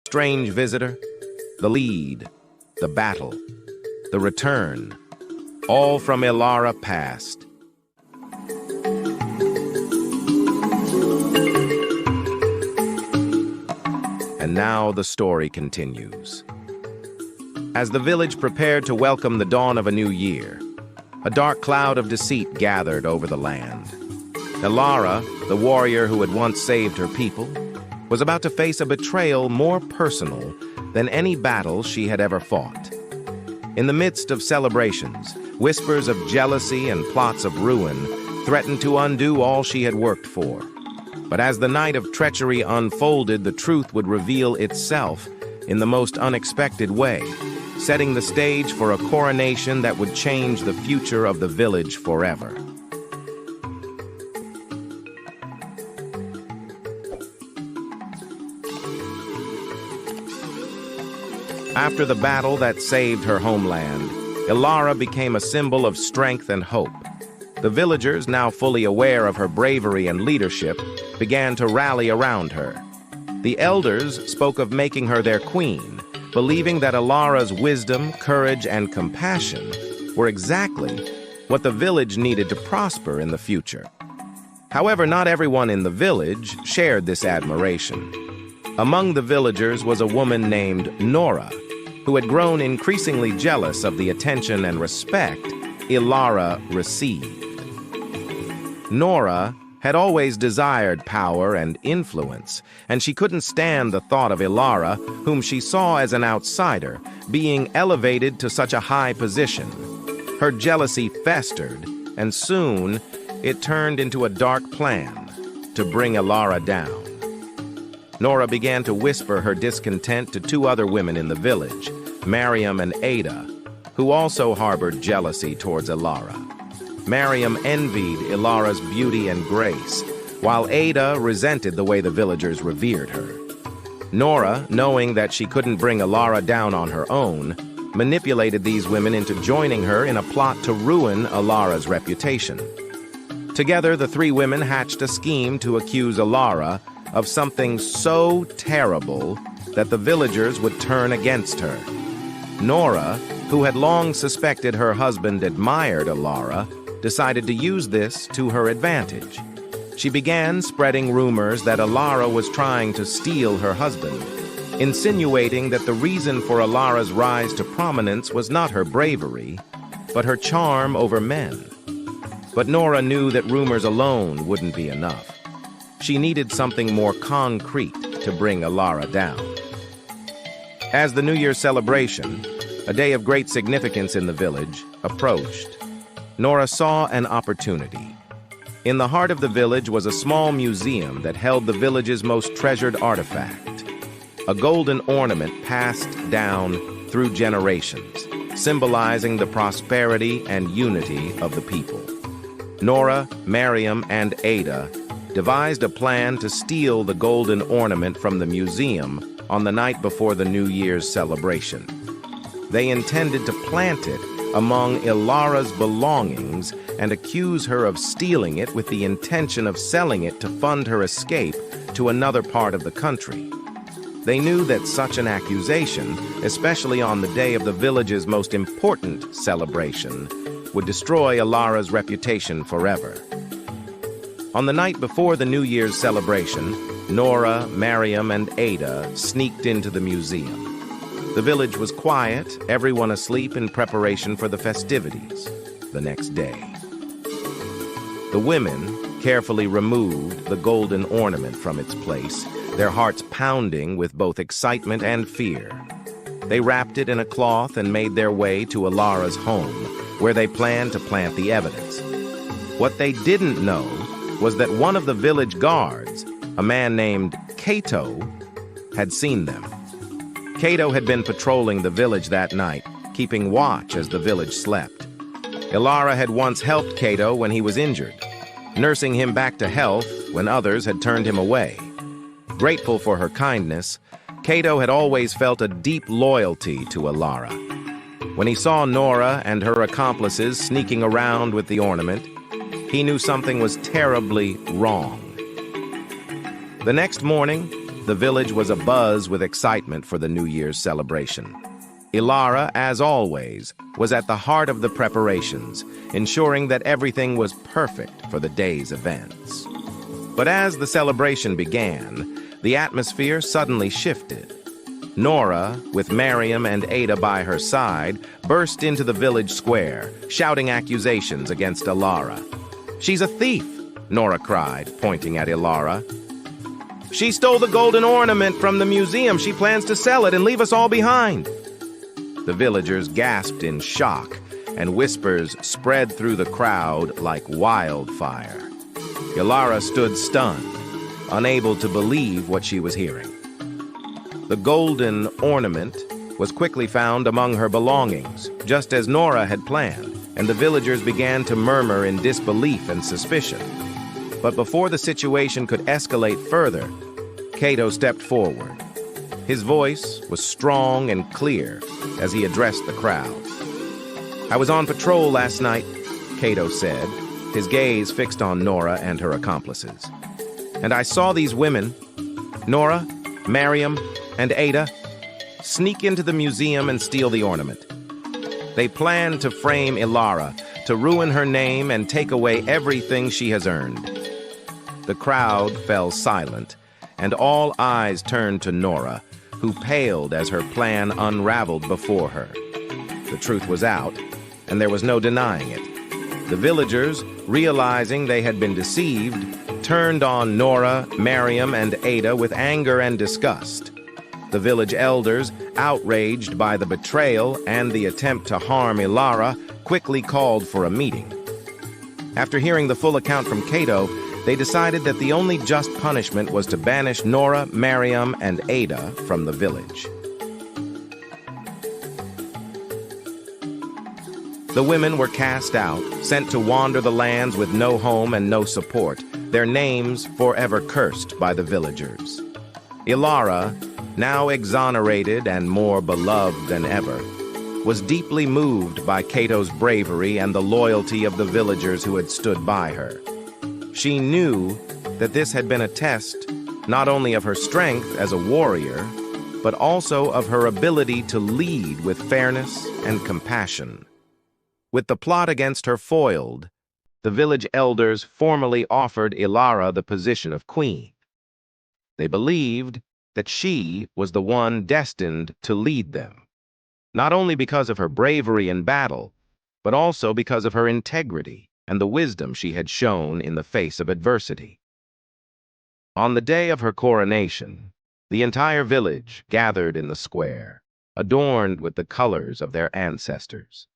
strange visitor, the lead, the battle, the return, all from Elara past. And now the story continues. As the village prepared to welcome the dawn of a new year, a dark cloud of deceit gathered over the land. Elara, the warrior who had once saved her people, was about to face a betrayal more personal than any battle she had ever fought. In the midst of celebrations, whispers of jealousy and plots of ruin threatened to undo all she had worked for. But as the night of treachery unfolded, the truth would reveal itself in the most unexpected way, setting the stage for a coronation that would change the future of the village forever. After the battle that saved her homeland, Elara became a symbol of strength and hope. The villagers, now fully aware of her bravery and leadership, began to rally around her. The elders spoke of making her their queen, believing that Elara's wisdom, courage, and compassion were exactly what the village needed to prosper in the future. However, not everyone in the village shared this admiration. Among the villagers was a woman named Nora, who had grown increasingly jealous of the attention and respect Elara received. Nora had always desired power and influence, and she couldn't stand the thought of Elara, whom she saw as an outsider, being elevated to such a high position. Her jealousy festered, and soon it turned into a dark plan to bring Elara down. Nora began to whisper her discontent to two other women in the village, Mariam and Ada, who also harbored jealousy towards Elara. Mariam envied Elara's beauty and grace, while Ada resented the way the villagers revered her. Nora, knowing that she couldn't bring Elara down on her own, manipulated these women into joining her in a plot to ruin Elara's reputation. Together, the three women hatched a scheme to accuse Elara of something so terrible that the villagers would turn against her. Nora, who had long suspected her husband admired Elara, decided to use this to her advantage. She began spreading rumors that Elara was trying to steal her husband, insinuating that the reason for Elara's rise to prominence was not her bravery, but her charm over men. But Nora knew that rumors alone wouldn't be enough. She needed something more concrete to bring Elara down. As the New Year's celebration, a day of great significance in the village, approached, Nora saw an opportunity. In the heart of the village was a small museum that held the village's most treasured artifact, a golden ornament passed down through generations, symbolizing the prosperity and unity of the people. Nora, Mariam, and Ada devised a plan to steal the golden ornament from the museum on the night before the New Year's celebration. They intended to plant it among Elara's belongings and accuse her of stealing it with the intention of selling it to fund her escape to another part of the country. They knew that such an accusation, especially on the day of the village's most important celebration, would destroy Elara's reputation forever. On the night before the New Year's celebration, Nora, Mariam, and Ada sneaked into the museum. The village was quiet, everyone asleep in preparation for the festivities the next day. The women carefully removed the golden ornament from its place, their hearts pounding with both excitement and fear. They wrapped it in a cloth and made their way to Elara's home, where they planned to plant the evidence. What they didn't know was that one of the village guards, a man named Cato, had seen them. Cato had been patrolling the village that night, keeping watch as the village slept. Elara had once helped Cato when he was injured, nursing him back to health when others had turned him away. Grateful for her kindness, Cato had always felt a deep loyalty to Elara. When he saw Nora and her accomplices sneaking around with the ornament, he knew something was terribly wrong. The next morning, The village was abuzz with excitement for the New Year's celebration. Elara, as always, was at the heart of the preparations, ensuring that everything was perfect for the day's events. But as the celebration began, the atmosphere suddenly shifted. Nora, with Miriam and Ada by her side, burst into the village square, shouting accusations against Elara. "She's a thief," Nora cried, pointing at Elara. "She stole the golden ornament from the museum. She plans to sell it and leave us all behind." The villagers gasped in shock, and whispers spread through the crowd like wildfire. Elara stood stunned, unable to believe what she was hearing. The golden ornament was quickly found among her belongings, just as Nora had planned, and the villagers began to murmur in disbelief and suspicion. But before the situation could escalate further, Cato stepped forward. His voice was strong and clear as he addressed the crowd. "I was on patrol last night," Cato said, his gaze fixed on Nora and her accomplices. "And I saw these women, Nora, Miriam, and Ada, sneak into the museum and steal the ornament. They planned to frame Elara, to ruin her name and take away everything she has earned." The crowd fell silent, and all eyes turned to Nora, who paled as her plan unraveled before her. The truth was out, and there was no denying it. The villagers, realizing they had been deceived, turned on Nora, Miriam, and Ada with anger and disgust. The village elders, outraged by the betrayal and the attempt to harm Elara, quickly called for a meeting. After hearing the full account from Cato, they decided that the only just punishment was to banish Nora, Miriam, and Ada from the village. The women were cast out, sent to wander the lands with no home and no support, their names forever cursed by the villagers. Elara, now exonerated and more beloved than ever, was deeply moved by Cato's bravery and the loyalty of the villagers who had stood by her. She knew that this had been a test not only of her strength as a warrior, but also of her ability to lead with fairness and compassion. With the plot against her foiled, the village elders formally offered Elara the position of queen. They believed that she was the one destined to lead them, not only because of her bravery in battle, but also because of her integrity and the wisdom she had shown in the face of adversity. On the day of her coronation, the entire village gathered in the square, adorned with the colors of their ancestors.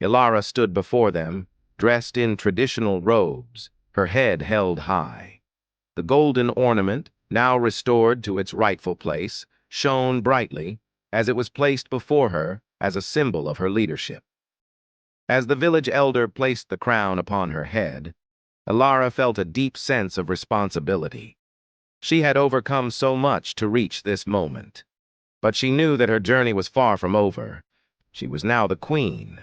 Elara stood before them, dressed in traditional robes, her head held high. The golden ornament, now restored to its rightful place, shone brightly as it was placed before her as a symbol of her leadership. As the village elder placed the crown upon her head, Elara felt a deep sense of responsibility. She had overcome so much to reach this moment, but she knew that her journey was far from over. She was now the queen,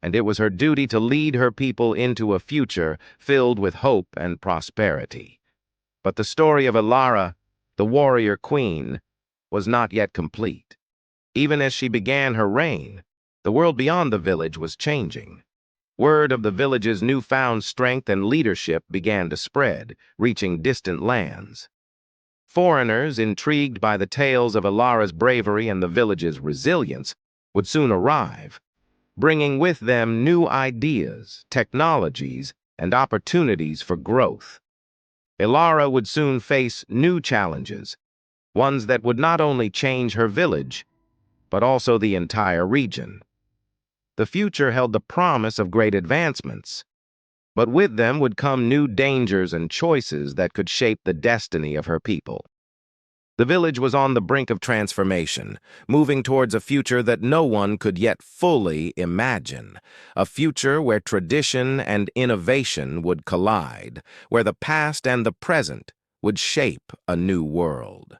and it was her duty to lead her people into a future filled with hope and prosperity. But the story of Elara, the warrior queen, was not yet complete. Even as she began her reign, the world beyond the village was changing. Word of the village's newfound strength and leadership began to spread, reaching distant lands. Foreigners, intrigued by the tales of Elara's bravery and the village's resilience, would soon arrive, bringing with them new ideas, technologies, and opportunities for growth. Elara would soon face new challenges, ones that would not only change her village, but also the entire region. The future held the promise of great advancements, but with them would come new dangers and choices that could shape the destiny of her people. The village was on the brink of transformation, moving towards a future that no one could yet fully imagine, a future where tradition and innovation would collide, where the past and the present would shape a new world.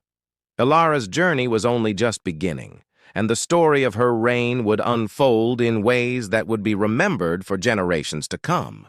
Elara's journey was only just beginning, and the story of her reign would unfold in ways that would be remembered for generations to come.